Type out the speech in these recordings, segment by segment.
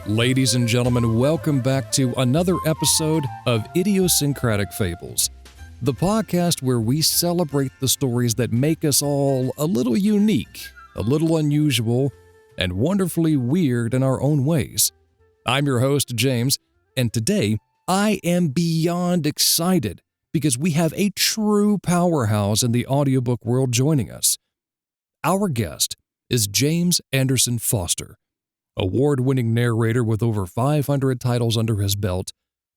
Ladies and gentlemen, welcome back to another episode of Idiosyncratic Fables, the podcast where we celebrate the stories that make us all a little unique, a little unusual, and wonderfully weird in our own ways. I'm your host, James, and today I am beyond excited because we have a true powerhouse in the audiobook world joining us. Our guest is James Anderson Foster, award-winning narrator with over 500 titles under his belt,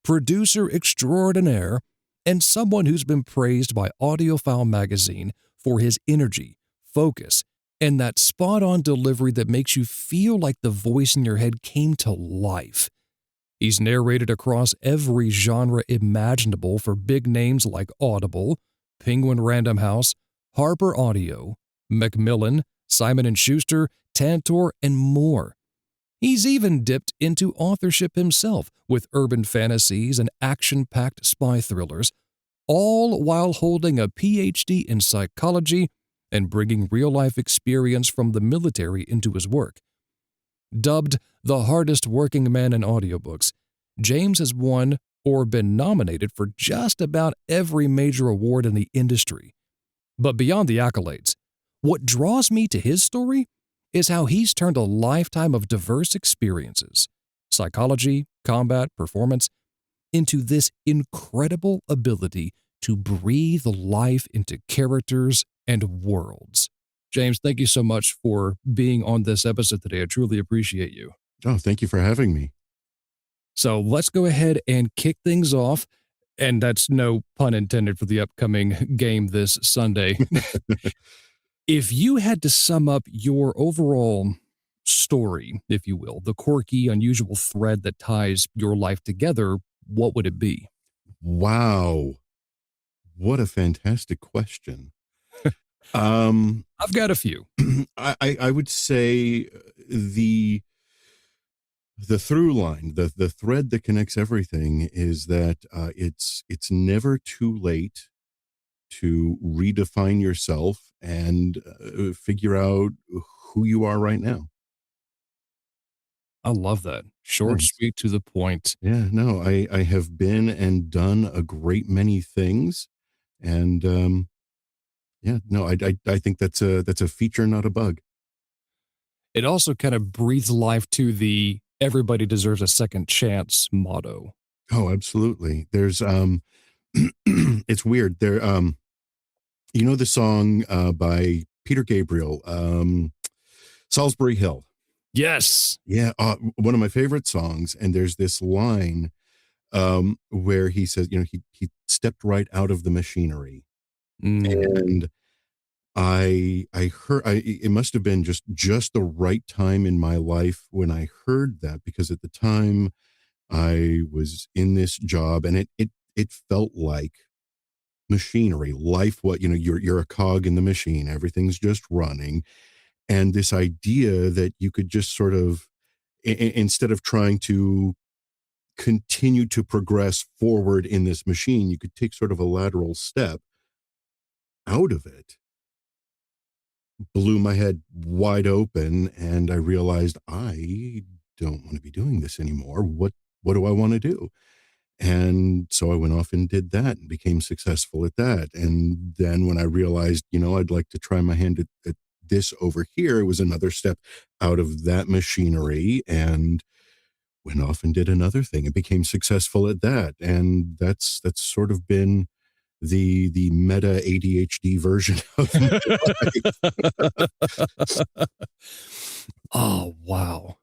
producer extraordinaire, and someone who's been praised by AudioFile Magazine for his energy, focus, and that spot-on delivery that makes you feel like the voice in your head came to life. He's narrated across every genre imaginable for big names like Audible, Penguin Random House, Harper Audio, Macmillan, Simon & Schuster, Tantor, and more. He's even dipped into authorship himself with urban fantasies and action-packed spy thrillers, all while holding a PhD in psychology and bringing real-life experience from the military into his work. Dubbed the hardest working man in audiobooks, James has won or been nominated for just about every major award in the industry. But beyond the accolades, what draws me to his story is how he's turned a lifetime of diverse experiences, psychology, combat, performance, into this incredible ability to breathe life into characters and worlds. James, thank you so much for being on this episode today. I truly appreciate you. Oh, thank you for having me. So let's go ahead and kick things off. And that's no pun intended for the upcoming game this Sunday. If you had to sum up your overall story, if you will, the quirky, unusual thread that ties your life together, what would it be? Wow. What a fantastic question. I've got a few. I would say the through line, the thread that connects everything is that it's never too late to redefine yourself and figure out who you are right now. I love that. Short, Thanks. sweet, to the point. Yeah, no, I have been and done a great many things. And yeah, no, I think that's a feature, not a bug. It also kind of breathes life to the everybody deserves a second chance motto. Oh, absolutely. There's it's weird. There you know the song by Peter Gabriel, Salisbury Hill. Yes. Yeah, one of my favorite songs. And there's this line where he says, you know, he stepped right out of the machinery. And I heard it must have been just the right time in my life when I heard that, because at the time I was in this job and it felt like machinery, life, what, you know, you're a cog in the machine, everything's just running. And this idea that you could just sort of, instead of trying to continue to progress forward in this machine, you could take sort of a lateral step out of it, blew my head wide open. And I realized I don't want to be doing this anymore. What do I want to do? And so I went off and did that and became successful at that. And then when I realized, you know, I'd like to try my hand at this over here, it was another step out of that machinery, and went off and did another thing and became successful at that. And that's sort of been the meta ADHD version of my life. Oh, wow.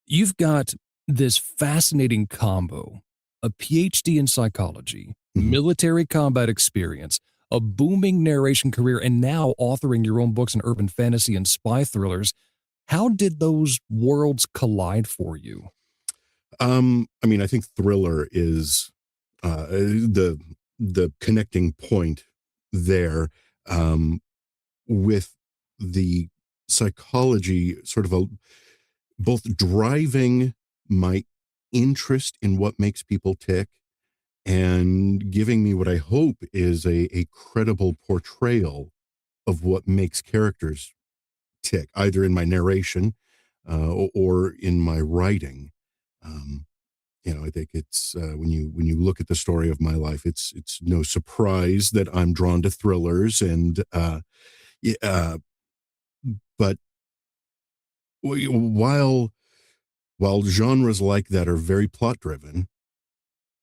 You've got this fascinating combo, a PhD in psychology, military combat experience, a booming narration career, and now authoring your own books in urban fantasy and spy thrillers. How did those worlds collide for you? I mean, I think thriller is the connecting point there, with the psychology sort of both driving my interest in what makes people tick and giving me what I hope is a credible portrayal of what makes characters tick, either in my narration or in my writing. I think it's when you look at the story of my life, it's no surprise that I'm drawn to thrillers, and yeah, but while genres like that are very plot driven,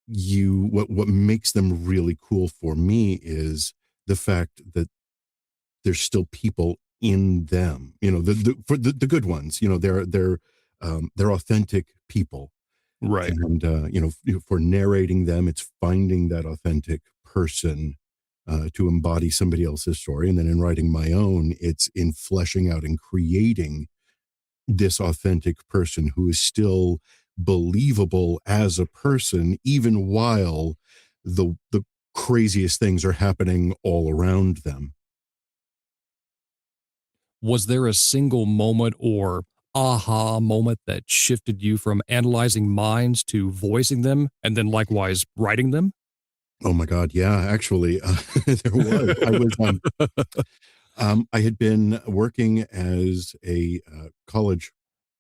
what makes them really cool for me is the fact that there's still people in them. For the good ones. They're authentic people. Right. And for narrating them, it's finding that authentic person to embody somebody else's story, and then in writing my own, it's in fleshing out and creating this authentic person who is still believable as a person, even while the craziest things are happening all around them. Was there a single moment or aha moment that shifted you from analyzing minds to voicing them and then likewise writing them? Oh my God, yeah, actually, there was. I had been working as a college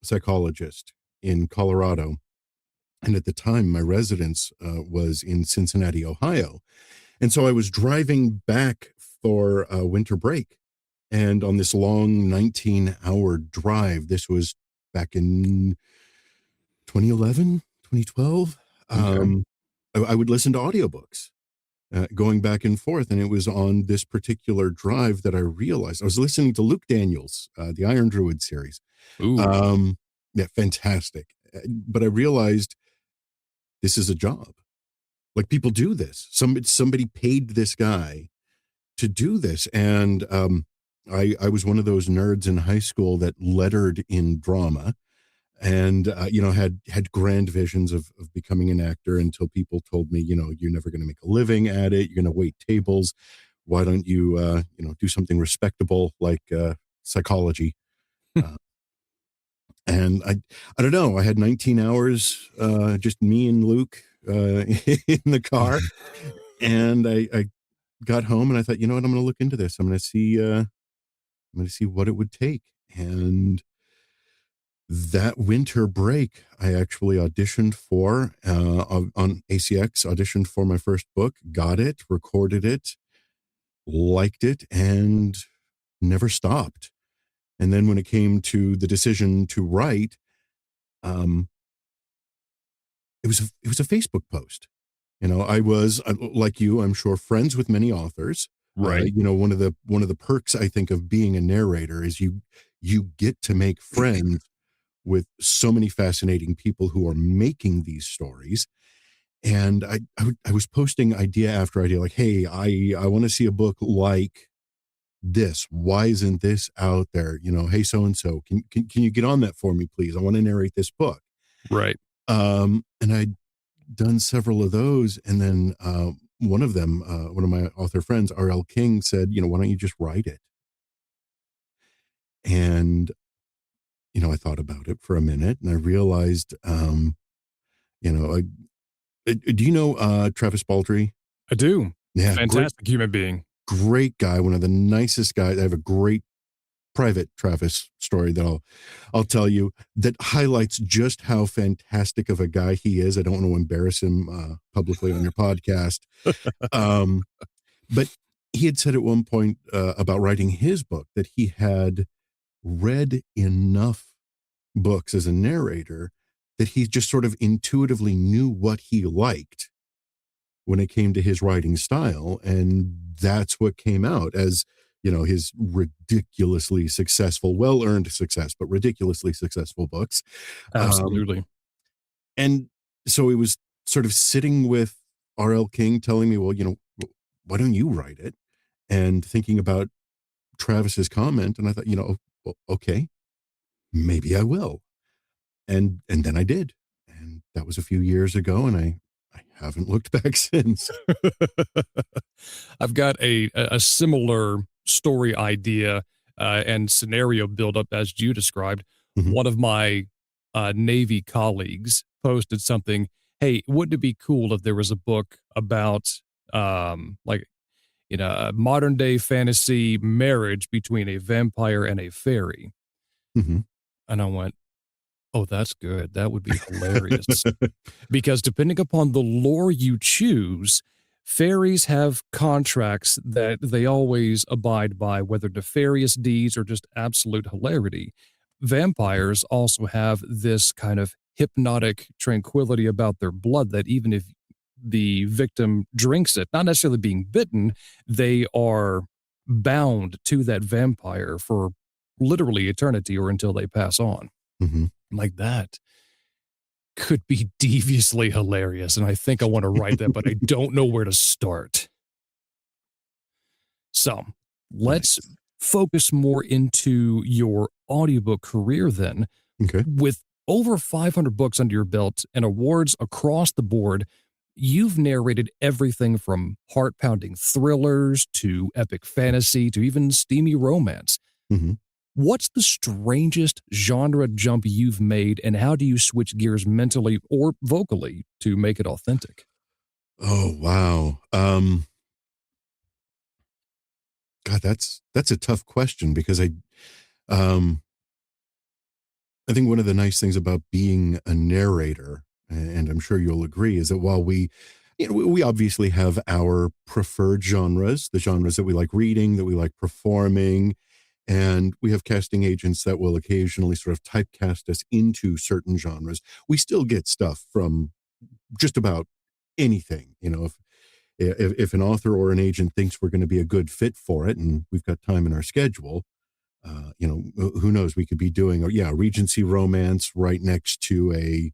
psychologist in Colorado, and at the time, my residence was in Cincinnati, Ohio, and so I was driving back for winter break, and on this long 19-hour drive, this was back in 2011, 2012. Okay. I would listen to audiobooks going back and forth. And it was on this particular drive that I realized I was listening to Luke Daniels, the Iron Druid series. Ooh, Um, yeah, fantastic. But I realized this is a job. Like, people do this. Somebody paid this guy to do this. And I was one of those nerds in high school that lettered in drama, and had grand visions of becoming an actor, until people told me, you're never going to make a living at it. You're going to wait tables. Why don't you do something respectable like psychology? uh, and I don't know, I had 19 hours, just me and Luke, in the car, and I got home and I thought, you know what, I'm going to look into this. I'm going to see what it would take. And that winter break, I actually auditioned for on ACX, auditioned for my first book, got it, recorded it, liked it, and never stopped. And then when it came to the decision to write, um, it was a Facebook post. I was, like you, I'm sure, friends with many authors. right. One of the perks, I think, of being a narrator is you get to make friends with so many fascinating people who are making these stories. And I was posting idea after idea, like, hey, I want to see a book like this. Why isn't this out there? Hey, so and so, can you get on that for me, please? I want to narrate this book. Right. And I'd done several of those, and then one of them, one of my author friends, R.L. King, said, why don't you just write it? And I thought about it for a minute, and I realized, you know, do you know Travis Baldree? I do. Yeah, great, Fantastic human being. great guy, one of the nicest guys. I have a great private Travis story that I'll tell you, that highlights just how fantastic of a guy he is. I don't want to embarrass him publicly on your podcast, um, but he had said at one point about writing his book that he had read enough books as a narrator that he just sort of intuitively knew what he liked when it came to his writing style. And that's what came out as, his ridiculously successful, well-earned success, but ridiculously successful books. Um, Absolutely. and so it was sort of sitting with R.L. King telling me, well, why don't you write it? And thinking about Travis's comment. And I thought, okay, maybe I will. And then I did. And that was a few years ago. And I haven't looked back since. I've got a similar story idea and scenario build up as you described. Mhm, One of my Navy colleagues posted something. Hey, wouldn't it be cool if there was a book about like a modern day fantasy marriage between a vampire and a fairy? mhm. And I went, Oh, that's good. That would be hilarious. Because depending upon the lore you choose, fairies have contracts that they always abide by, whether nefarious deeds or just absolute hilarity. Vampires also have this kind of hypnotic tranquility about their blood that even if the victim drinks it, not necessarily being bitten, they are bound to that vampire for literally eternity or until they pass on. Mm-hmm. Like that could be deviously hilarious, and I think I want to write that, but I don't know where to start. So let's Nice. focus more into your audiobook career then. Okay. With over 500 books under your belt and awards across the board, you've narrated everything from heart-pounding thrillers to epic fantasy to even steamy romance. Mm-hmm. What's the strangest genre jump you've made, and how do you switch gears mentally or vocally to make it authentic? Oh, wow. God, that's a tough question because um, I think one of the nice things about being a narrator, and I'm sure you'll agree, is that while we obviously have our preferred genres, the genres that we like reading, that we like performing, and we have casting agents that will occasionally sort of typecast us into certain genres. We still get stuff from just about anything. If an author or an agent thinks we're going to be a good fit for it, and we've got time in our schedule, who knows? We could be doing, Regency romance right next to a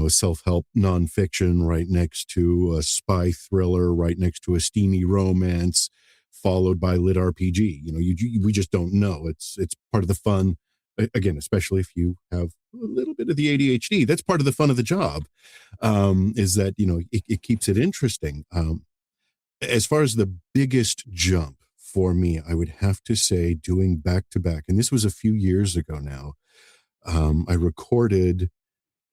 self-help nonfiction, right next to a spy thriller, right next to a steamy romance, followed by lit RPG. We just don't know. It's part of the fun. Again, especially if you have a little bit of the ADHD, that's part of the fun of the job. Is that it keeps it interesting. As far as the biggest jump for me, I would have to say doing back to back, and this was a few years ago now. I recorded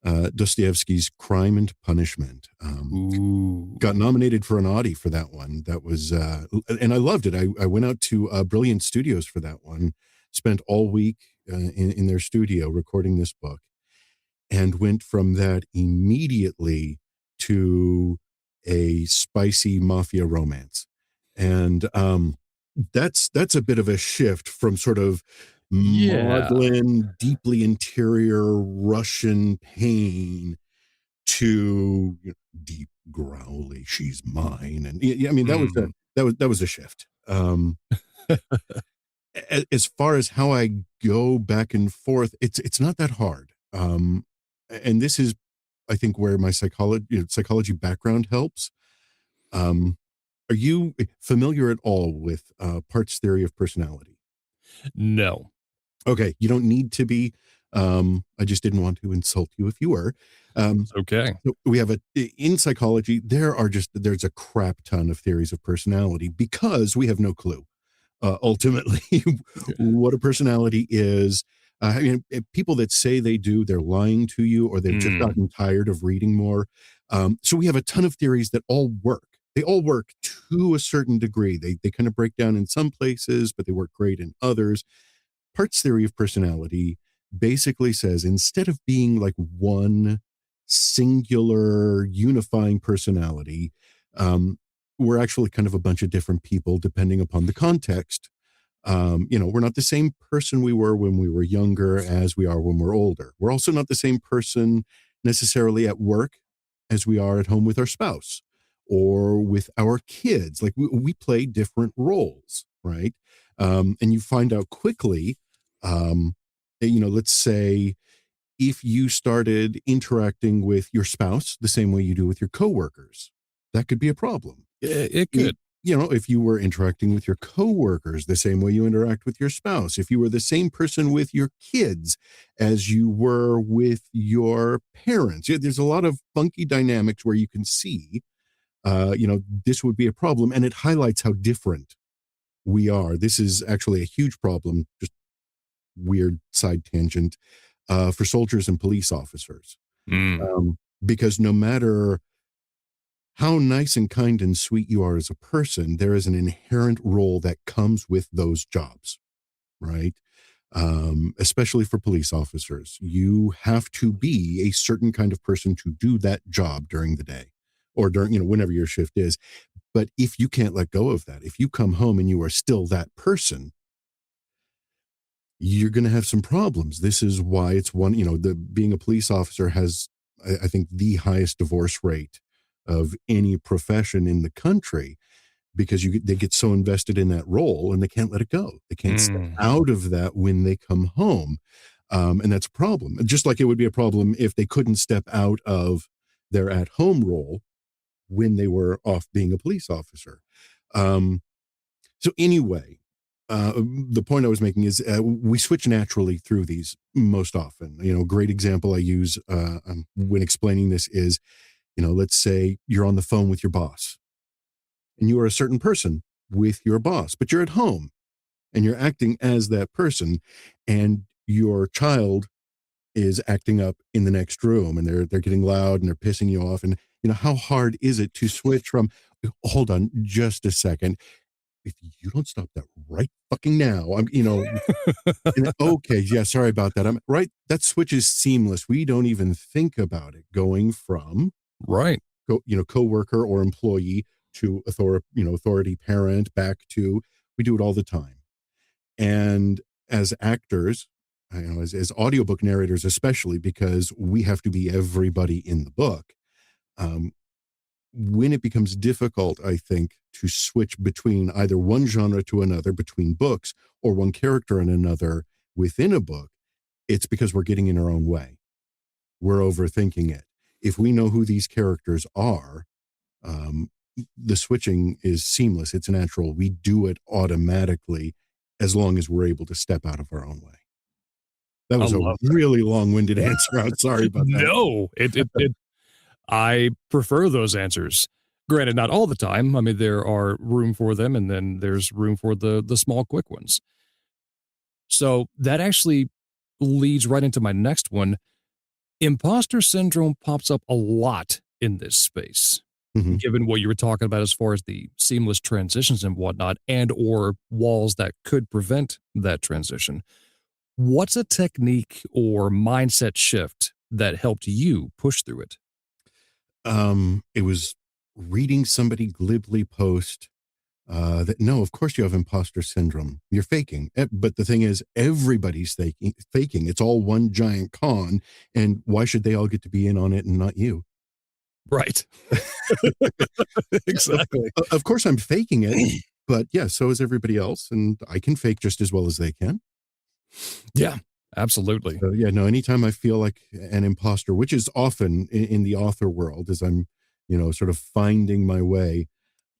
Dostoevsky's Crime and Punishment. Ooh. Got nominated for an Audie for that one. That was, and I loved it. I went out to Brilliant Studios for that one, spent all week in their studio recording this book, and went from that immediately to a spicy mafia romance. And that's a bit of a shift from sort of Yeah. maudlin, deeply interior Russian pain to deep growly, she's mine. And yeah, I mean, Mm. that was a shift. As far as how I go back and forth, it's not that hard. And this is, I think, where my psychology background helps. Um, are you familiar at all with Parts theory of personality? No. Okay, you don't need to be. I just didn't want to insult you if you were. Um, It's okay. so we have in psychology, there's a crap ton of theories of personality because we have no clue ultimately what a personality is. I mean, people that say they do, they're lying to you, or they've just Mm. gotten tired of reading more. So we have a ton of theories that all work. They all work to a certain degree. They kind of break down in some places, but they work great in others. Parts theory of personality basically says instead of being like one singular unifying personality, we're actually kind of a bunch of different people depending upon the context. We're not the same person we were when we were younger as we are when we're older. We're also not the same person necessarily at work as we are at home with our spouse or with our kids. Like we play different roles, right? And you find out quickly, let's say if you started interacting with your spouse the same way you do with your coworkers, that could be a problem. It I- could. if you were interacting with your coworkers the same way you interact with your spouse, if you were the same person with your kids as you were with your parents, there's a lot of funky dynamics where you can see, this would be a problem, and it highlights how different we are. This is actually a huge problem. Just weird side tangent for soldiers and police officers, Mm. because no matter how nice and kind and sweet you are as a person, there is an inherent role that comes with those jobs, right? especially for police officers. You have to be a certain kind of person to do that job during the day or during, whenever your shift is. But if you can't let go of that, if you come home and you are still that person, you're going to have some problems. This is why it's being a police officer has, I think, the highest divorce rate of any profession in the country, because they get so invested in that role and they can't let it go. They can't step out of that when they come home. And that's a problem. Just like it would be a problem if they couldn't step out of their at-home role when they were off being a police officer. So anyway, the point I was making is we switch naturally through these most often. A great example I use when explaining this is, let's say you're on the phone with your boss and you are a certain person with your boss, but you're at home and you're acting as that person, and your child is acting up in the next room and they're getting loud and they're pissing you off. And how hard is it to switch from, hold on just a second, if you don't stop that right fucking now, okay, yeah, sorry about that. I'm right. That switch is seamless. We don't even think about it going from right, coworker or employee to authority parent back to, we do it all the time. And as actors, as audiobook narrators, especially because we have to be everybody in the book, when it becomes difficult, I think, to switch between either one genre to another, between books, or one character and another within a book, it's because we're getting in our own way. We're overthinking it. If we know who these characters are, the switching is seamless. It's natural. We do it automatically as long as we're able to step out of our own way. That was a really long-winded answer. I'm sorry about that. No, I prefer those answers. Granted, not all the time. I mean, there are room for them, and then there's room for the small, quick ones. So that actually leads right into my next one. Imposter syndrome pops up a lot in this space, given what you were talking about as far as the seamless transitions and whatnot, and or walls that could prevent that transition. What's a technique or mindset shift that helped you push through it? It was reading somebody glibly post that, no, of course you have imposter syndrome. You're faking. But the thing is, everybody's faking. It's all one giant con. And why should they all get to be in on it and not you? Right. Exactly. Of course I'm faking it, but yeah, so is everybody else. And I can fake just as well as they can. Yeah. Absolutely. So, yeah, no, anytime I feel like an imposter, which is often in the author world, as I'm, sort of finding my way,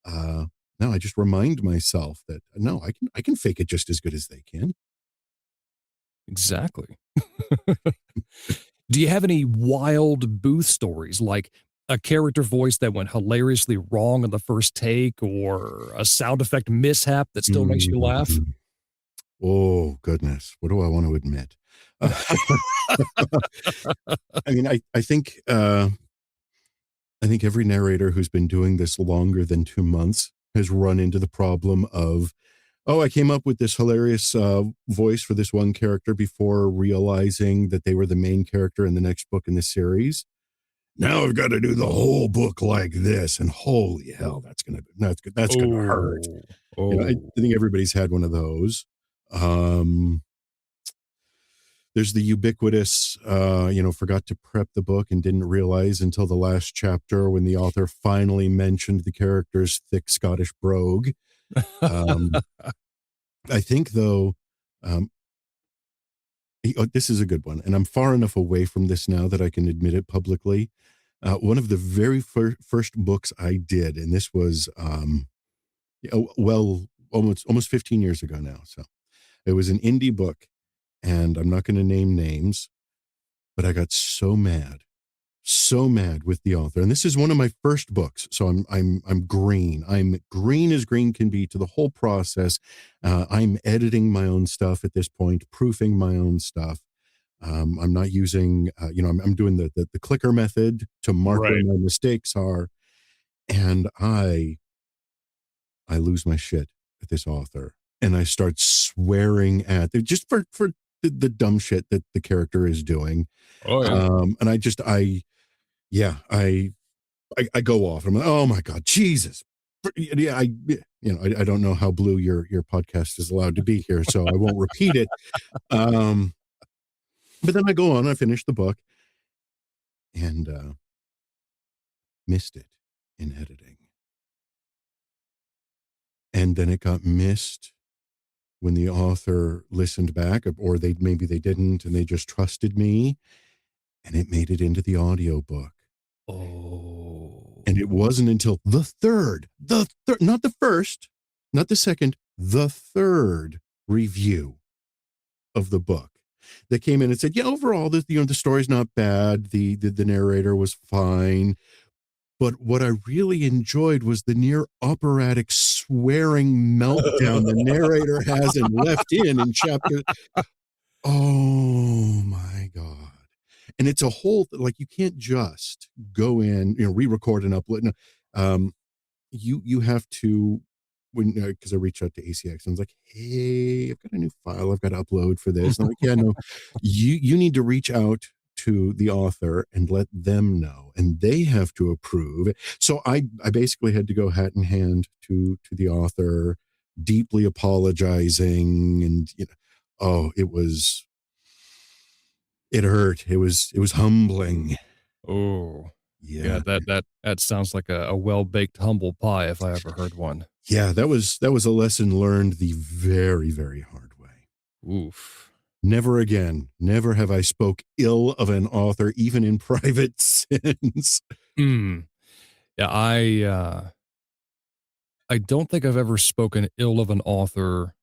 no, I just remind myself that, no, I can fake it just as good as they can. Exactly. Do you have any wild booth stories, like a character voice that went hilariously wrong on the first take, or a sound effect mishap that still makes you laugh? Oh, goodness. What do I want to admit? I mean, I think every narrator who's been doing this longer than 2 months has run into the problem of, I came up with this hilarious voice for this one character before realizing that they were the main character in the next book in the series. Now I've got to do the whole book like this, and holy hell, that's gonna hurt. I think everybody's had one of those. There's the ubiquitous, forgot to prep the book and didn't realize until the last chapter when the author finally mentioned the character's thick Scottish brogue. I think, though, this is a good one, and I'm far enough away from this now that I can admit it publicly. One of the very first books I did, and this was, almost 15 years ago now. So it was an indie book, and I'm not going to name names, but I got so mad with the author. And this is one of my first books, so I'm green. I'm green as green can be to the whole process. I'm editing my own stuff at this point, proofing my own stuff. I'm not using, I'm doing the clicker method to mark where my mistakes are, and I lose my shit at this author. and I start swearing at them just for the dumb shit that the character is doing. Oh yeah. And I go off. I'm like, oh my God, Jesus. Yeah, I don't know how blue your podcast is allowed to be here, so I won't repeat it. But then I go on, I finish the book, and missed it in editing. And then it got missed when the author listened back, or maybe they didn't, and they just trusted me, and it made it into the audiobook. Oh. And it wasn't until the third, not the first, not the second, the third review of the book that came in and said, yeah, overall, the story's not bad. The narrator was fine. But what I really enjoyed was the near operatic swearing meltdown the narrator has and left in chapter. Oh my God. And it's a whole, like, you can't just go in, re-record and upload. No, you have to, because I reached out to ACX and I was like, hey, I've got a new file I've got to upload for this. And I'm like, yeah, no, you need to reach out to the author and let them know, and they have to approve. So I basically had to go hat in hand to the author, deeply apologizing, and it hurt. It was humbling. Oh. Yeah. That sounds like a well-baked humble pie if I ever heard one. Yeah, that was a lesson learned the very, very hard way. Oof. Never again. Never have I spoke ill of an author, even in private since. Yeah, I don't think I've ever spoken ill of an author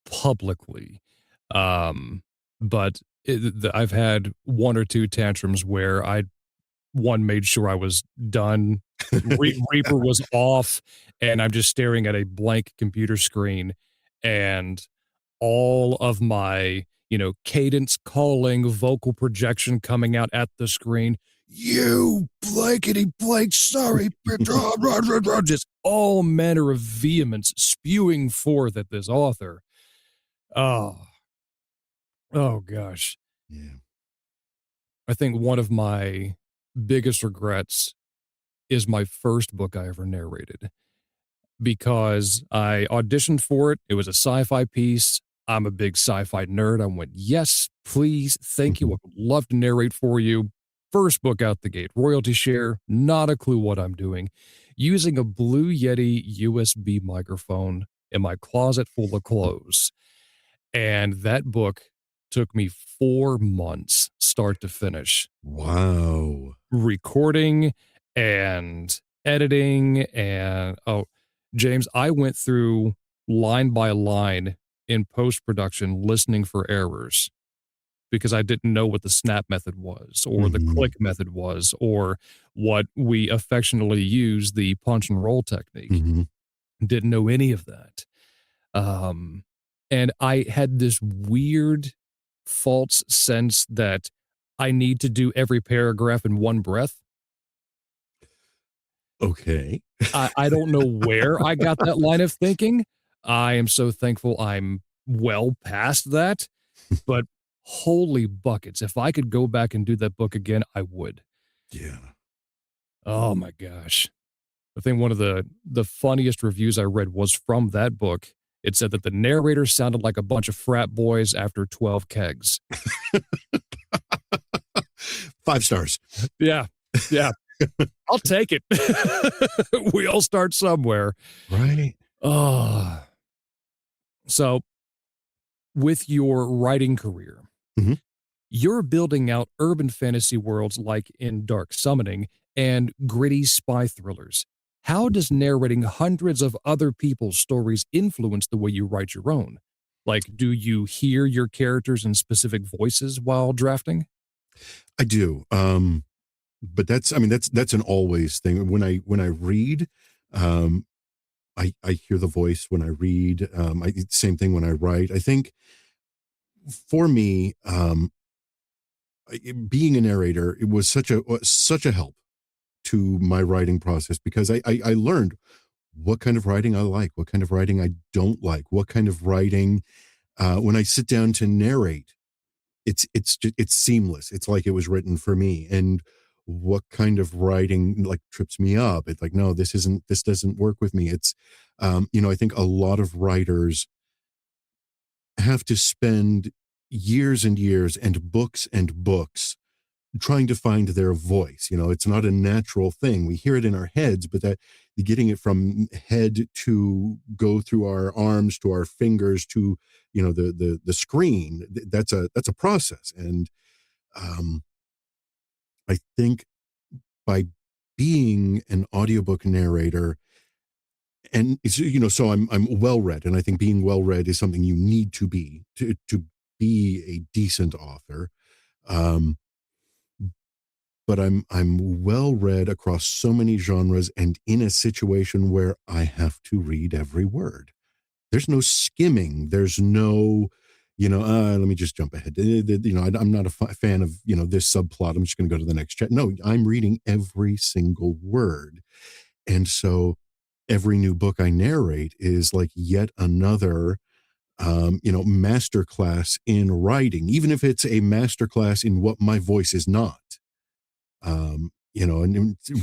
publicly. But I've had one or two tantrums where one made sure I was done. Reaper was off, and I'm just staring at a blank computer screen, and all of my, cadence calling, vocal projection coming out at the screen. You blankety blank, sorry, just all manner of vehemence spewing forth at this author. Oh gosh. Yeah. I think one of my biggest regrets is my first book I ever narrated, because I auditioned for it. It was a sci-fi piece. I'm a big sci-fi nerd. I went, yes, please, thank you. I would love to narrate for you. First book out the gate, royalty share, not a clue what I'm doing. Using a Blue Yeti USB microphone in my closet full of clothes. And that book took me 4 months, start to finish. Wow. Recording and editing and, James, I went through line by line in post-production listening for errors because I didn't know what the snap method was or the click method was or what we affectionately use, the punch and roll technique. Didn't know any of that. And I had this weird false sense that I need to do every paragraph in one breath. Okay. I don't know where I got that line of thinking. I am so thankful I'm well past that, but holy buckets. If I could go back and do that book again, I would. Yeah. Oh my gosh. I think one of the funniest reviews I read was from that book. It said that the narrator sounded like a bunch of frat boys after 12 kegs. 5 stars. Yeah. Yeah. I'll take it. We all start somewhere. Right. Oh. So with your writing career, you're building out urban fantasy worlds like in Dark Summoning and gritty spy thrillers. How does narrating hundreds of other people's stories influence the way you write your own? Like, do you hear your characters in specific voices while drafting? I do. But that's an always thing. When I read, I hear the voice when I read. Same thing when I write. I think for me, being a narrator, it was such a help to my writing process because I learned what kind of writing I like, what kind of writing I don't like, what kind of writing, when I sit down to narrate, it's seamless. It's like it was written for me. And what kind of writing like trips me up? It's like, no, this doesn't work with me. It's, I think a lot of writers have to spend years and years and books trying to find their voice. It's not a natural thing. We hear it in our heads, but that getting it from head to go through our arms to our fingers to the screen, that's a process. And um, I think by being an audiobook narrator, and it's, so I'm well read, and I think being well read is something you need to be to be a decent author. Um, but I'm well read across so many genres and in a situation where I have to read every word. There's no skimming. There's no, let me just jump ahead. I'm not a fan of, this subplot. I'm just going to go to the next chat. No, I'm reading every single word. And so every new book I narrate is like yet another, masterclass in writing, even if it's a masterclass in what my voice is not. And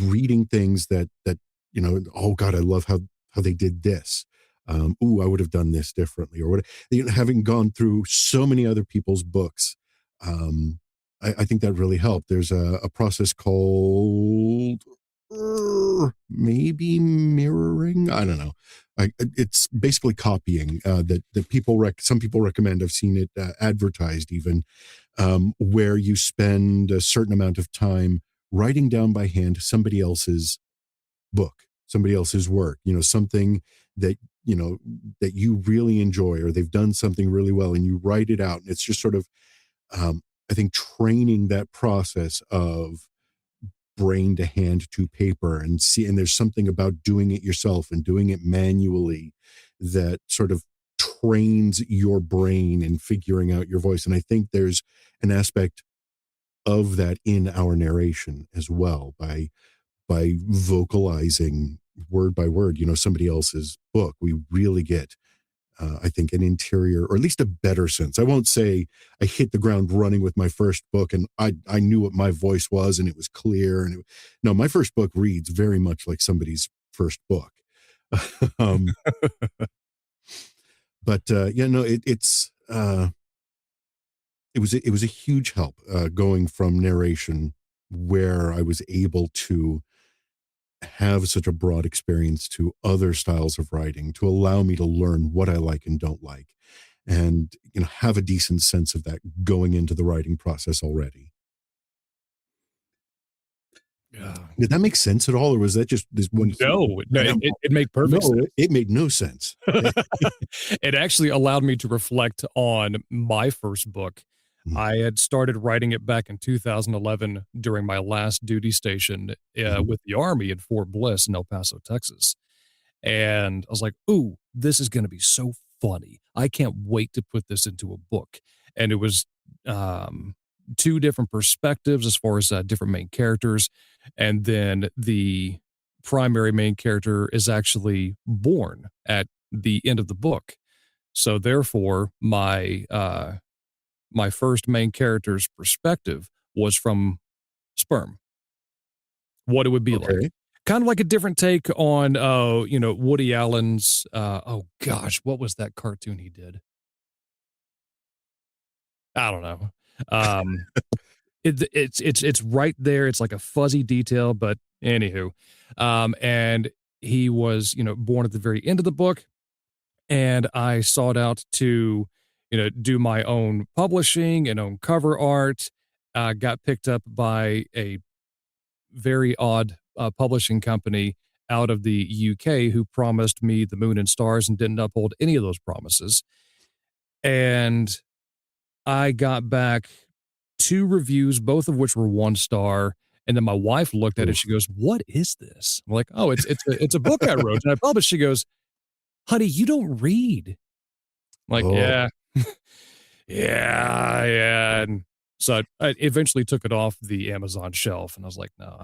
reading things that oh God, I love how they did this. I would have done this differently, or what. Having gone through so many other people's books, I think that really helped. There's a process called maybe mirroring. I don't know. It's basically copying that some people recommend. I've seen it advertised even, where you spend a certain amount of time writing down by hand somebody else's book, somebody else's work, something that, that you really enjoy, or they've done something really well, and you write it out. And it's just sort of, I think, training that process of brain to hand to paper, and there's something about doing it yourself and doing it manually that sort of trains your brain in figuring out your voice. And I think there's an aspect of that in our narration as well, by vocalizing word by word, somebody else's book. We really get, I think, an interior, or at least a better sense. I won't say I hit the ground running with my first book and I knew what my voice was and it was clear. No, my first book reads very much like somebody's first book. um, but yeah, no, it was a huge help going from narration, where I was able to have such a broad experience, to other styles of writing, to allow me to learn what I like and don't like, and have a decent sense of that going into the writing process already. Yeah. Did that make sense at all, or was that just this one? No, it made perfect sense. It made no sense. It actually allowed me to reflect on my first book. I had started writing it back in 2011 during my last duty station with the Army in Fort Bliss in El Paso, Texas. And I was like, ooh, this is going to be so funny. I can't wait to put this into a book. And it was two different perspectives as far as different main characters. And then the primary main character is actually born at the end of the book. So therefore, my first main character's perspective was from sperm, what it would be like. Kind of like a different take on, Woody Allen's, oh gosh, what was that cartoon he did? I don't know. It's right there. It's like a fuzzy detail, but anywho, and he was, born at the very end of the book, and I sought out to, do my own publishing and own cover art. Got picked up by a very odd publishing company out of the UK who promised me the moon and stars and didn't uphold any of those promises. And I got back 2 reviews, both of which were 1 star. And then my wife looked at it. She goes, "What is this?" I'm like, "Oh, it's a book I wrote and I published." She goes, "Honey, you don't read." I'm like, "Yeah, yeah." And so I eventually took it off the Amazon shelf, and I was like, "No,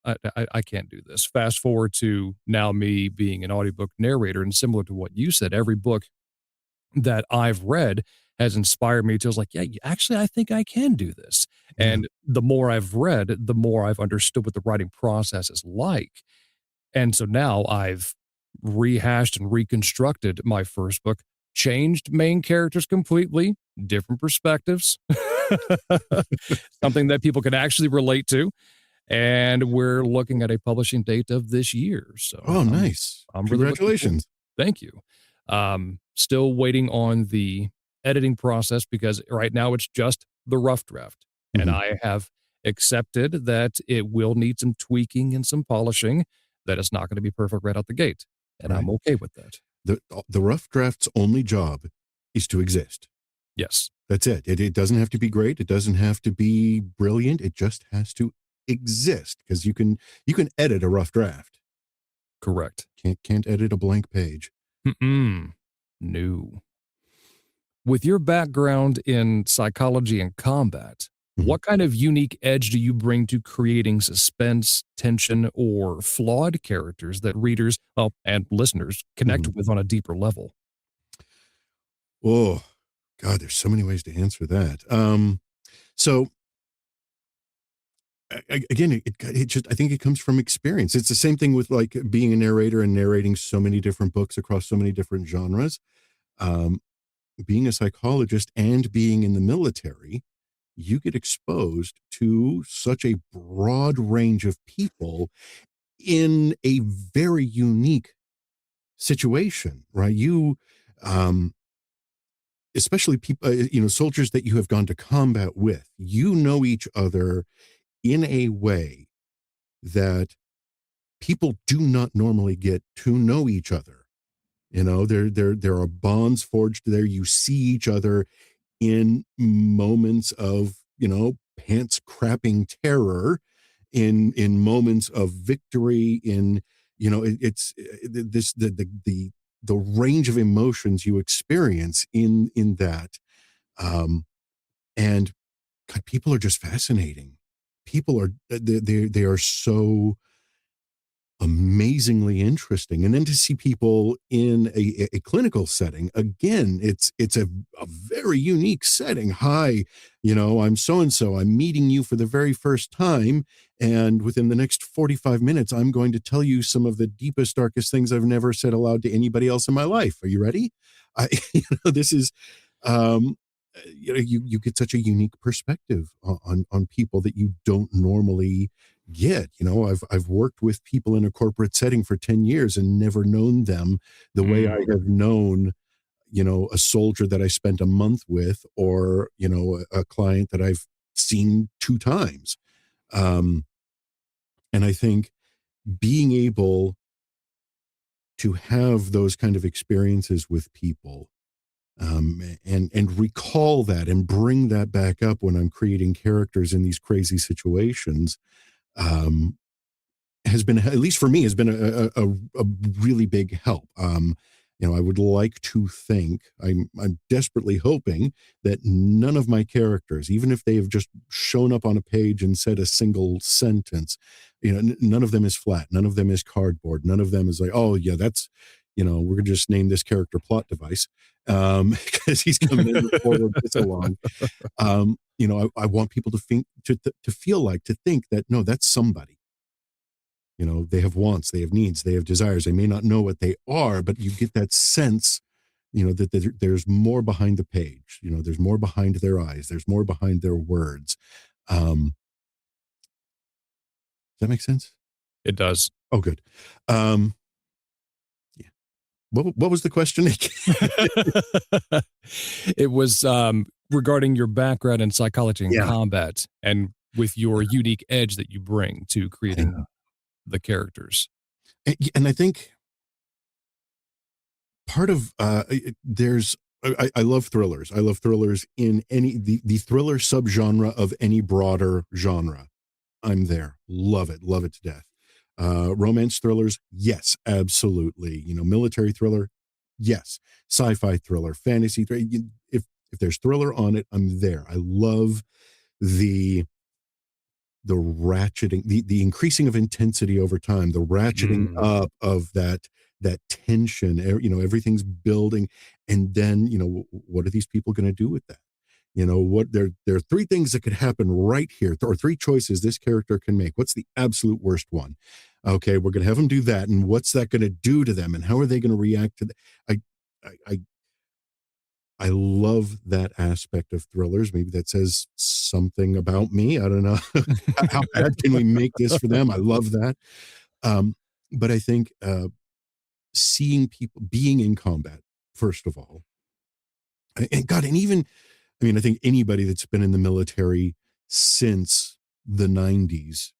I can't do this. Fast forward to now me being an audiobook narrator, and similar to what you said, every book that I've read has inspired me to, I was like, yeah, actually, I think I can do this. Yeah. And the more I've read, the more I've understood what the writing process is like. And so now I've rehashed and reconstructed my first book, changed main characters completely, different perspectives, something that people can actually relate to. And we're looking at a publishing date of this year. So Oh, nice. I'm really looking forward. Congratulations. Thank you. Still waiting on the editing process because right now it's just the rough draft. And Mhm. I have accepted that it will need some tweaking and some polishing, that it's not going to be perfect right out the gate. And Right. I'm okay with that. The rough draft's only job is to exist. Yes, That's it. It doesn't have to be great. It doesn't have to be brilliant. It just has to exist, because you can edit a rough draft. correct. Can't edit a blank page. Mm-mm. No. With your background in psychology and combat, Mhm. what kind of unique edge do you bring to creating suspense, tension, or flawed characters that readers, well, and listeners connect Mhm. with on a deeper level? Oh, God, there's so many ways to answer that. So again, it just, I think it comes from experience. It's the same thing with like being a narrator and narrating so many different books across so many different genres. Um, Being a psychologist and being in the military, you get exposed to such a broad range of people in a very unique situation, right? Um, Especially people, soldiers that you have gone to combat with, you know each other in a way that people do not normally get to know each other. There are bonds forged there. You see each other in moments of, pants crapping terror, in moments of victory, in, it's this the range of emotions you experience in that. Um and God, people are just fascinating. People are, they are so amazingly interesting. And then to see people in a clinical setting, again, it's a very unique setting. Hi, I'm so and so, I'm meeting you for the very first time, and within the next 45 minutes I'm going to tell you some of the deepest, darkest things I've never said aloud to anybody else in my life. Are you ready? I This is, um you get such a unique perspective on people that you don't normally get. I've worked with people in a corporate setting for 10 years and never known them the way I Mm, have known, a soldier that I spent a month with, or, a client that I've seen 2 times. Um, and I think being able to have those kind of experiences with people, and recall that and bring that back up when I'm creating characters in these crazy situations, um, has been, at least for me, has been a really big help. I would like to think, I'm desperately hoping that none of my characters, even if they have just shown up on a page and said a single sentence, none of them is flat, none of them is cardboard, none of them is like, oh yeah, that's, we're gonna just name this character plot device, because he's coming in the forward this along. I want people to think, to feel like, to think that, no, that's somebody. They have wants, they have needs, they have desires. They may not know what they are, but you get that sense, that there's more behind the page. There's more behind their eyes. There's more behind their words. Does that make sense? it does. Oh, good. Um, yeah. What was the question? It was regarding your background in psychology and Yeah. combat, and with your unique edge that you bring to Yeah. creating the characters. And I think part of, there's, I love thrillers. I love thrillers in the thriller subgenre of any broader genre. I'm there. Love it to death. Romance thrillers, yes, absolutely. Military thriller, yes. Sci-fi thriller, fantasy thriller. If there's thriller on it, I'm there. I love the the ratcheting, the increasing of intensity over time, the ratcheting up of that tension, everything's building. And then, what are these people going to do with that? What there are three things that could happen right here, or three choices this character can make. What's the absolute worst one? Okay, we're going to have them do that. And what's that going to do to them? And how are they going to react to that? I love that aspect of thrillers. Maybe that says something about me. I don't know. How bad can we make this for them? I love that. But I think seeing people being in combat, first of all, and even, I think anybody that's been in the military since the 90s,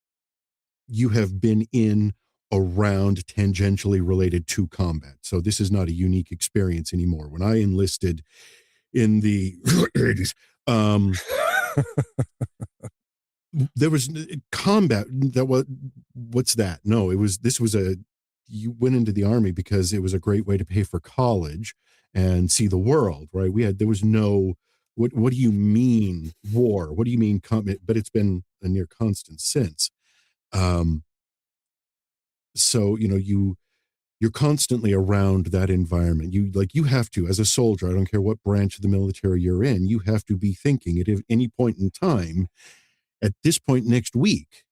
you have been in, around, tangentially related to combat. So this is not a unique experience anymore. When I enlisted in the 80s, there was combat. What's that? No, you went into the Army because it was a great way to pay for college and see the world, right? There was no, what do you mean war? What do you mean combat? But it's been a near constant since. So, you're constantly around that environment. You have to, as a soldier, I don't care what branch of the military you're in, you have to be thinking at any point in time, at this point next week,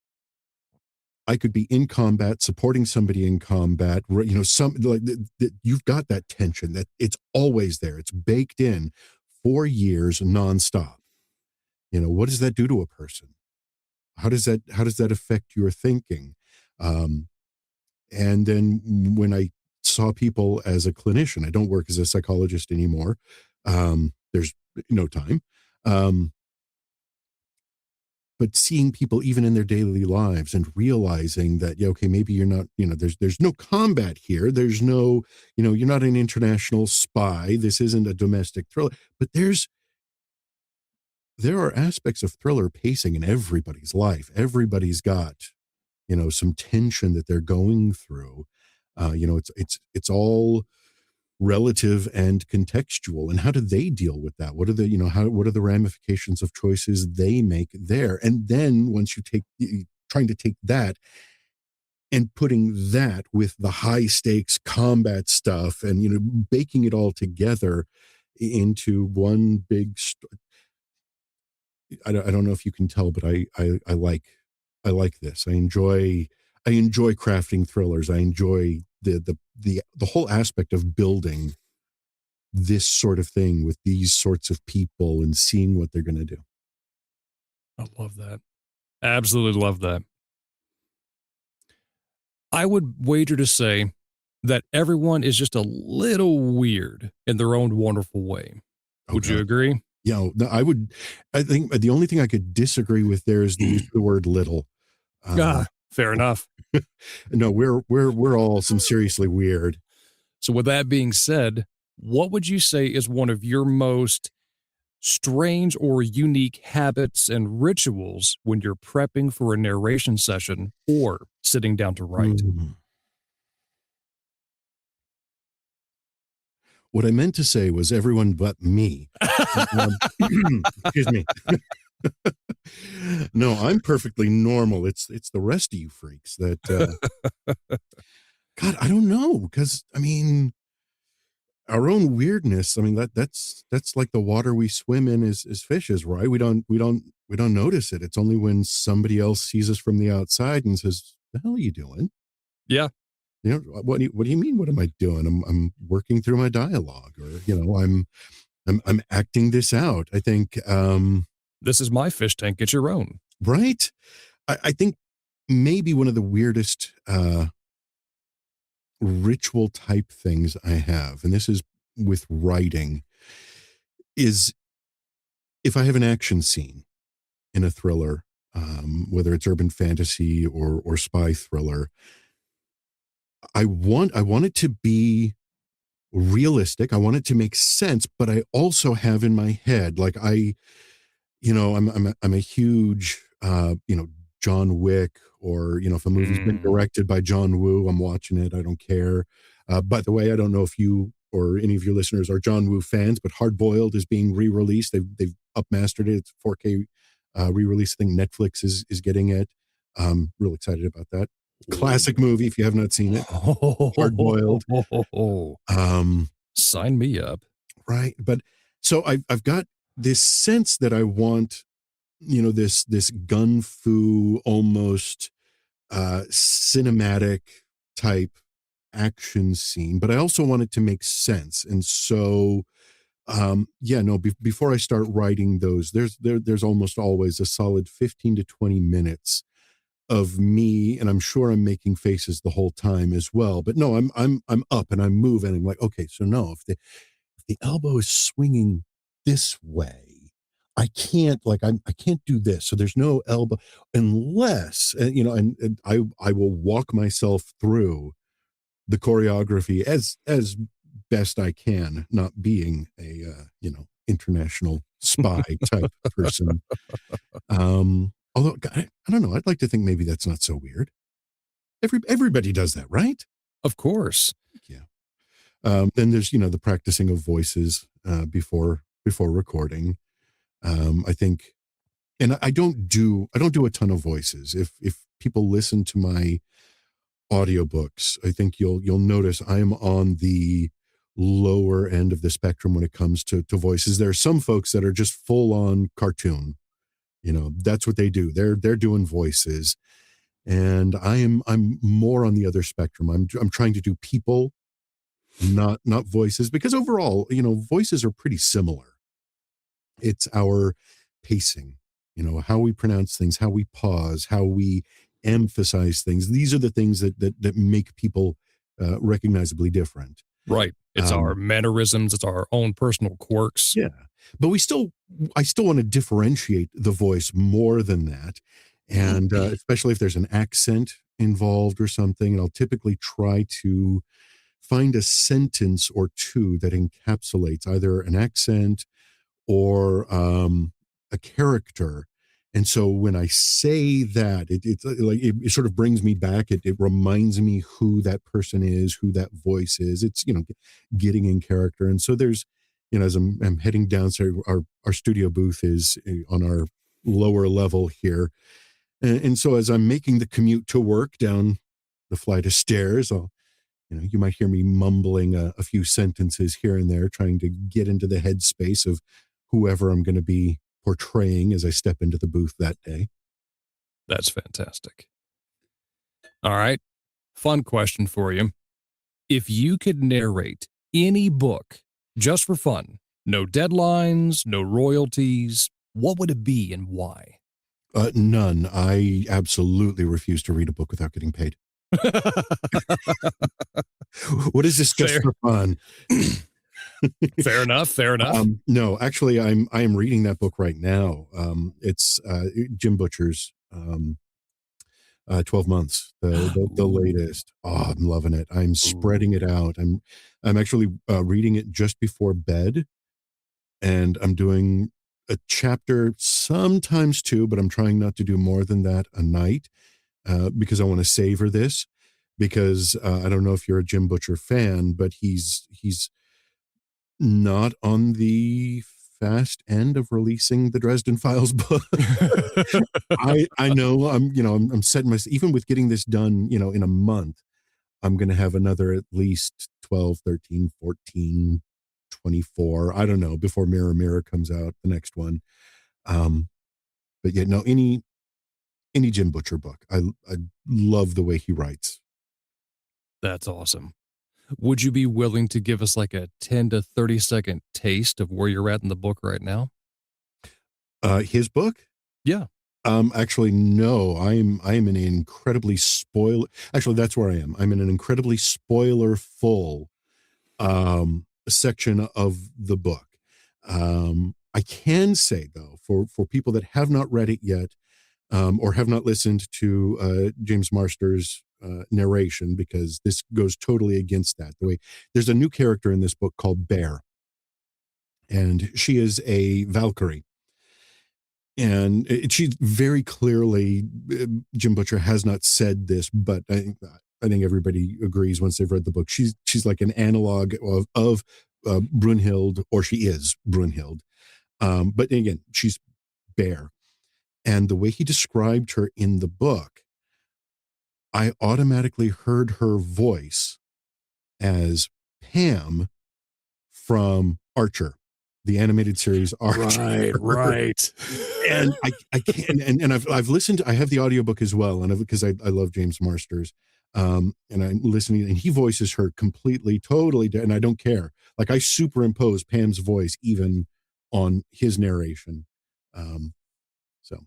I could be in combat, supporting somebody in combat, you've got that tension that it's always there. It's baked in 4 years nonstop. What does that do to a person? How does that affect your thinking? And then when I saw people as a clinician, I don't work as a psychologist anymore. There's no time. But seeing people even in their daily lives and realizing that, okay, maybe you're not, there's no combat here. There's no, you're not an international spy. This isn't a domestic thriller, but there are aspects of thriller pacing in everybody's life. Everybody's got, some tension that they're going through. It's all relative and contextual. And how do they deal with that? What are the ramifications of choices they make there? And then once trying to take that and putting that with the high stakes combat stuff and, baking it all together into one big I don't know if you can tell, but I like this. I enjoy crafting thrillers. I enjoy the whole aspect of building this sort of thing with these sorts of people and seeing what they're going to do. I love that. Absolutely love that. I would wager to say that everyone is just a little weird in their own wonderful way. Would you agree? Yeah, I would. I think the only thing I could disagree with there is the use of the word little. Fair enough. No, we're all some seriously weird. So with that being said, what would you say is one of your most strange or unique habits and rituals when you're prepping for a narration session or sitting down to write? What I meant to say was everyone but me. Excuse me. No, I'm perfectly normal. It's the rest of you freaks that, God, I don't know, because our own weirdness. That's like the water we swim in as fishes, right? We don't notice it. It's only when somebody else sees us from the outside and says, "The hell are you doing?" Yeah. What do you mean? What am I doing? I'm working through my dialogue, or I'm acting this out. I think this is my fish tank. Get your own. Right. I think maybe one of the weirdest ritual type things I have, and this is with writing, is if I have an action scene in a thriller, whether it's urban fantasy or spy thriller, I want it to be realistic. I want it to make sense, but I also have in my head, like I'm a huge John Wick, or if a movie's been directed by John Woo, I'm watching it. I don't care. By the way, I don't know if you or any of your listeners are John Woo fans, but Hard Boiled is being re-released. They've upmastered it. It's 4K re-release. I think Netflix is getting it. Real excited about that. Classic movie if you have not seen it. Hard boiled. Sign me up. Right, but so I've got this sense that I want, this gun fu almost cinematic type action scene, but I also want it to make sense. And so before I start writing those, there's almost always a solid 15 to 20 minutes of me, and I'm sure I'm making faces the whole time as well, but no, I'm up and I'm moving, and I'm like, okay, so no, if the elbow is swinging this way, I can't do this. So there's no elbow unless, and I will walk myself through the choreography as best I can, not being a, international spy type person. Although I don't know, I'd like to think maybe that's not so weird. Everybody does that, right? Of course. Yeah. Then there's, the practicing of voices before recording. I think, and I don't do a ton of voices. If people listen to my audiobooks, I think you'll notice I'm on the lower end of the spectrum when it comes to voices. There are some folks that are just full on cartoon. That's what they do. They're doing voices, and I'm more on the other spectrum. I'm trying to do people, not voices, because overall, voices are pretty similar. It's our pacing, how we pronounce things, how we pause, how we emphasize things. These are the things that make people recognizably different. Right. It's our mannerisms. It's our own personal quirks. Yeah. But I still want to differentiate the voice more than that. And especially if there's an accent involved or something, and I'll typically try to find a sentence or two that encapsulates either an accent or a character. And so when I say that, it's like it sort of brings me back. It reminds me who that person is, who that voice is. It's getting in character. And so there's, as I'm heading down, so our studio booth is on our lower level here, and so as I'm making the commute to work down the flight of stairs, you might hear me mumbling a few sentences here and there, trying to get into the headspace of whoever I'm going to be portraying as I step into the booth that day. That's fantastic. All right. Fun question for you. If you could narrate any book just for fun, no deadlines, no royalties, what would it be and why? None. I absolutely refuse to read a book without getting paid. What is this just for fun? Fair enough. No, actually, I am reading that book right now. It's Jim Butcher's 12 Months, the latest. Oh, I'm loving it. I'm spreading it out. I'm actually reading it just before bed, and I'm doing a chapter, sometimes two, but I'm trying not to do more than that a night because I want to savor this. Because I don't know if you're a Jim Butcher fan, but he's not on the fast end of releasing the Dresden Files book. I know I'm setting myself, even with getting this done, in a month, I'm going to have another at least 12, 13, 14, 24, I don't know, before Mirror Mirror comes out, the next one. But yeah, no, any Jim Butcher book. I love the way he writes. That's awesome. Would you be willing to give us like a 10 to 30 second taste of where you're at in the book right now? His book? Yeah. Actually, no. I'm in an incredibly actually, that's where I am. I'm in an incredibly spoiler-full section of the book. I can say, though, for people that have not read it yet, or have not listened to James Marsters' narration, because this goes totally against that. The way there's a new character in this book called Bear, and she is a Valkyrie. And she very clearly, Jim Butcher has not said this, but I think everybody agrees once they've read the book. She's like an analog of Brunhild, or she is Brunhild. But again, she's Bear. And the way he described her in the book, I automatically heard her voice as Pam from Archer, the animated series Archer. Right. And I can't, and I've listened, I have the audiobook as well. And because I love James Marsters. And I'm listening, and he voices her completely, totally, and I don't care. Like, I superimpose Pam's voice even on his narration. So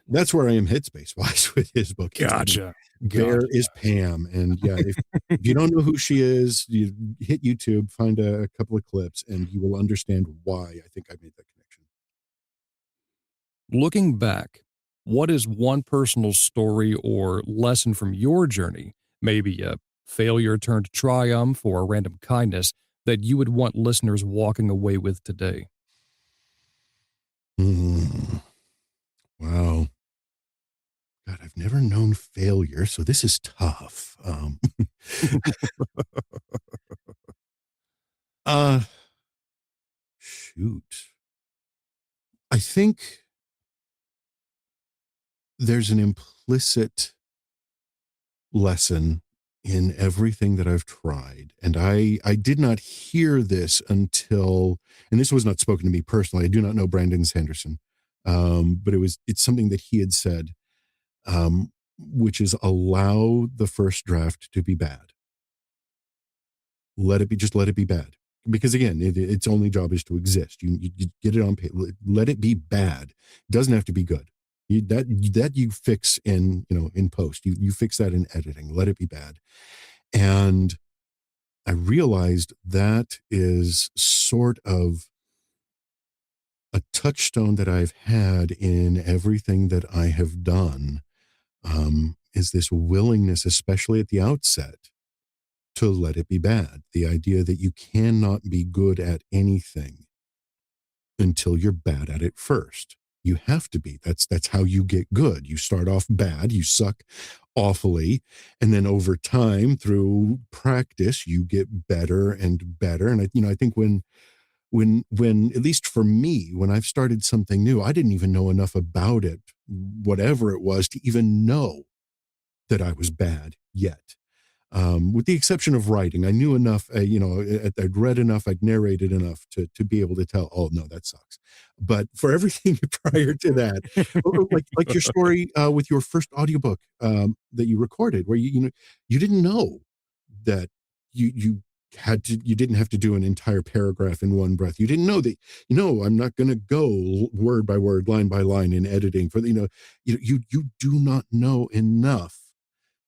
that's where I am headspace wise with his book. Gotcha. There is Pam. And yeah, if you don't know who she is, you hit YouTube, find a couple of clips, and you will understand why I think I made that connection. Looking back, what is one personal story or lesson from your journey, maybe a failure turned triumph or a random kindness, that you would want listeners walking away with today? Wow. God, I've never known failure, so this is tough. Uh, shoot. I think there's an implicit lesson in everything that I've tried. And I did not hear this until, and this was not spoken to me personally. I do not know Brandon Sanderson. But it's something that he had said, which is allow the first draft to be bad. Let it be bad. Because again, its only job is to exist. You get it on paper. Let it be bad. It doesn't have to be good. That you fix in post. You fix that in editing. Let it be bad. And I realized that is sort of a touchstone that I've had in everything that I have done. Is this willingness, especially at the outset, to let it be bad. The idea that you cannot be good at anything until you're bad at it first. You have to be. That's how you get good. You start off bad, you suck awfully, and then over time, through practice, you get better and better. And I think when at least for me, when I've started something new, I didn't even know enough about it, whatever it was, to even know that I was bad yet. With the exception of writing, I knew enough, I'd read enough, I'd narrated enough to be able to tell, oh, no, that sucks. But for everything prior to that, like your story with your first audiobook that you recorded, where you didn't know that you didn't have to do an entire paragraph in one breath. You didn't know that, I'm not going to go word by word, line by line in editing for you do not know enough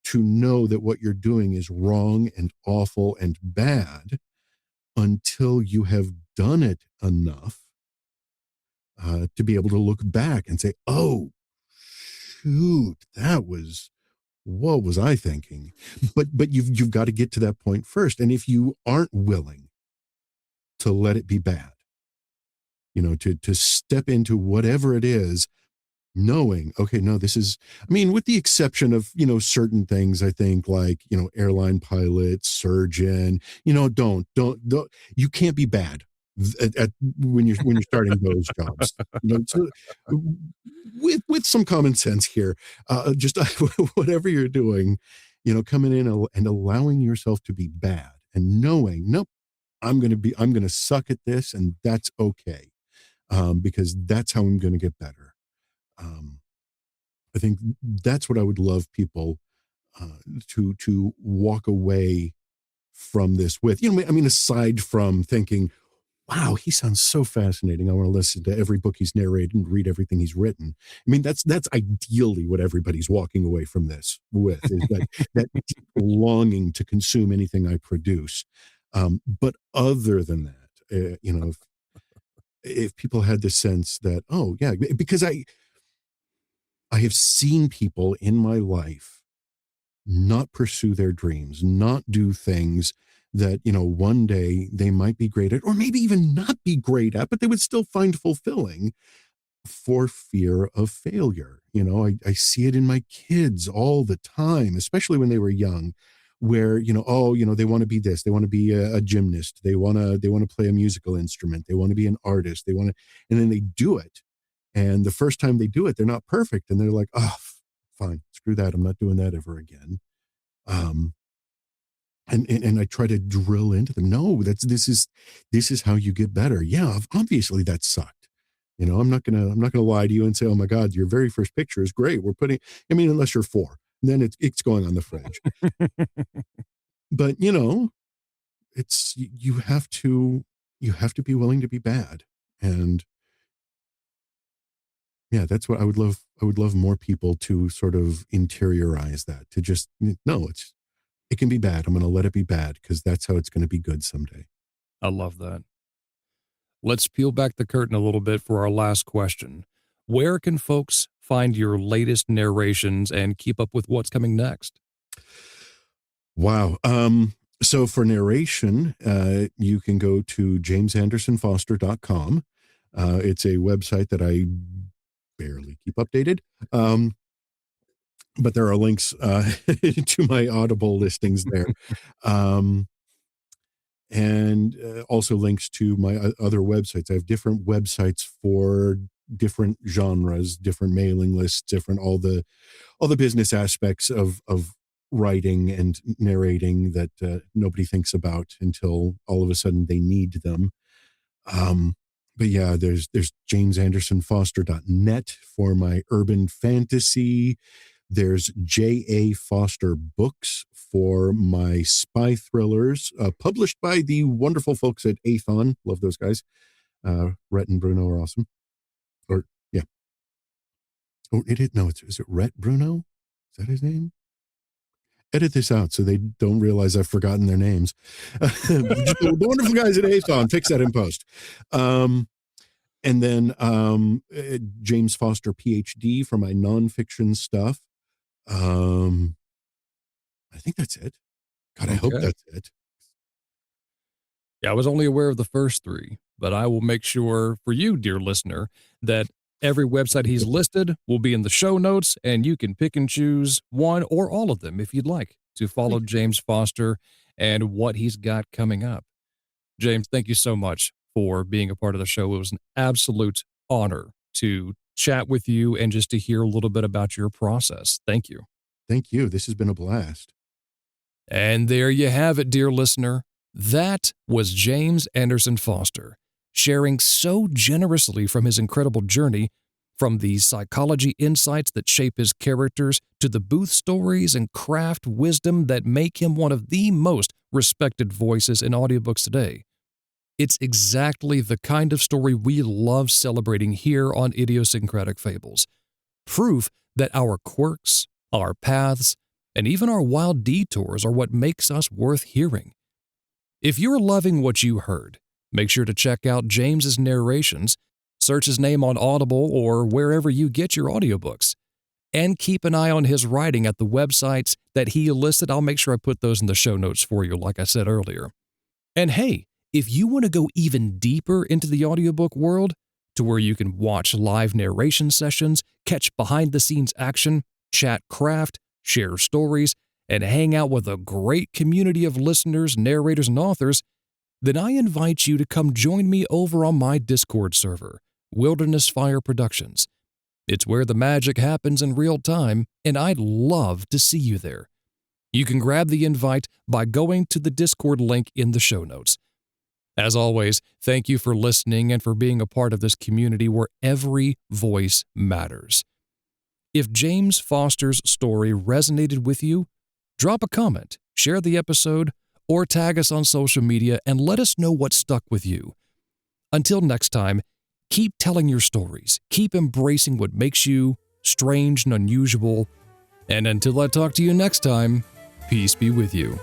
to know that what you're doing is wrong and awful and bad until you have done it enough to be able to look back and say, oh, shoot, what was I thinking? But you've got to get to that point first. And if you aren't willing to let it be bad, to step into whatever it is, knowing, okay, no, this is, with the exception of, certain things, I think, like, airline pilot, surgeon, don't, you can't be bad when you're starting those jobs, so, with some common sense here, just whatever you're doing, coming in and allowing yourself to be bad and knowing, nope, I'm going to suck at this, and that's okay. Because that's how I'm going to get better. I think that's what I would love people to walk away from this with. Aside from thinking, wow, he sounds so fascinating, I want to listen to every book he's narrated and read everything he's written. That's ideally what everybody's walking away from this with, is that deep longing to consume anything I produce. But other than that, if people had the sense that, oh yeah, because I have seen people in my life not pursue their dreams, not do things that, one day they might be great at, or maybe even not be great at, but they would still find fulfilling, for fear of failure. I see it in my kids all the time, especially when they were young, where, they want to be this, they want to be a gymnast, they want to play a musical instrument, they want to be an artist, and then they do it. And the first time they do it, they're not perfect. And they're like, oh, fine, screw that. I'm not doing that ever again. And I try to drill into them. No, this is how you get better. Yeah, obviously that sucked. I'm not gonna lie to you and say, oh my God, your very first picture is great. Unless you're 4, then it's going on the fridge. But it's you have to be willing to be bad. And yeah, that's what I would love. I would love more people to sort of interiorize that, to just, no, it can be bad. I'm going to let it be bad because that's how it's going to be good someday. I love that. Let's peel back the curtain a little bit for our last question. Where can folks find your latest narrations and keep up with what's coming next? Wow. So for narration, you can go to jamesandersonfoster.com. It's a website that I barely keep updated. But there are links to my Audible listings there. And also links to my other websites. I have different websites for different genres, different mailing lists, different all the business aspects of writing and narrating that nobody thinks about until all of a sudden they need them. But yeah, there's jamesandersonfoster.net for my urban fantasy. There's J.A. Foster Books for my spy thrillers, published by the wonderful folks at Athon. Love those guys. Rhett and Bruno are awesome. Or, yeah. Oh, is it Rhett Bruno? Is that his name? Edit this out so they don't realize I've forgotten their names. The wonderful guys at Athon. Fix that in post. And then James Foster, PhD, for my nonfiction stuff. I think that's it. God, I hope that's it. Yeah, I was only aware of the first 3, but I will make sure for you, dear listener, that every website he's listed will be in the show notes, and you can pick and choose one or all of them if you'd like to follow James Foster and what he's got coming up. James, thank you so much for being a part of the show. It was an absolute honor to chat with you and just to hear a little bit about your process. Thank you. Thank you. This has been a blast. And there you have it, dear listener. That was James Anderson Foster, sharing so generously from his incredible journey, from the psychology insights that shape his characters to the booth stories and craft wisdom that make him one of the most respected voices in audiobooks today. It's exactly the kind of story we love celebrating here on Idiosyncratic Fables. Proof that our quirks, our paths, and even our wild detours are what makes us worth hearing. If you're loving what you heard, make sure to check out James's narrations, search his name on Audible or wherever you get your audiobooks, and keep an eye on his writing at the websites that he listed. I'll make sure I put those in the show notes for you, like I said earlier. And hey, if you want to go even deeper into the audiobook world, to where you can watch live narration sessions, catch behind-the-scenes action, chat craft, share stories, and hang out with a great community of listeners, narrators, and authors, then I invite you to come join me over on my Discord server, Wilderness Fire Productions. It's where the magic happens in real time, and I'd love to see you there. You can grab the invite by going to the Discord link in the show notes. As always, thank you for listening and for being a part of this community where every voice matters. If James Foster's story resonated with you, drop a comment, share the episode, or tag us on social media and let us know what stuck with you. Until next time, keep telling your stories, keep embracing what makes you strange and unusual, and until I talk to you next time, peace be with you.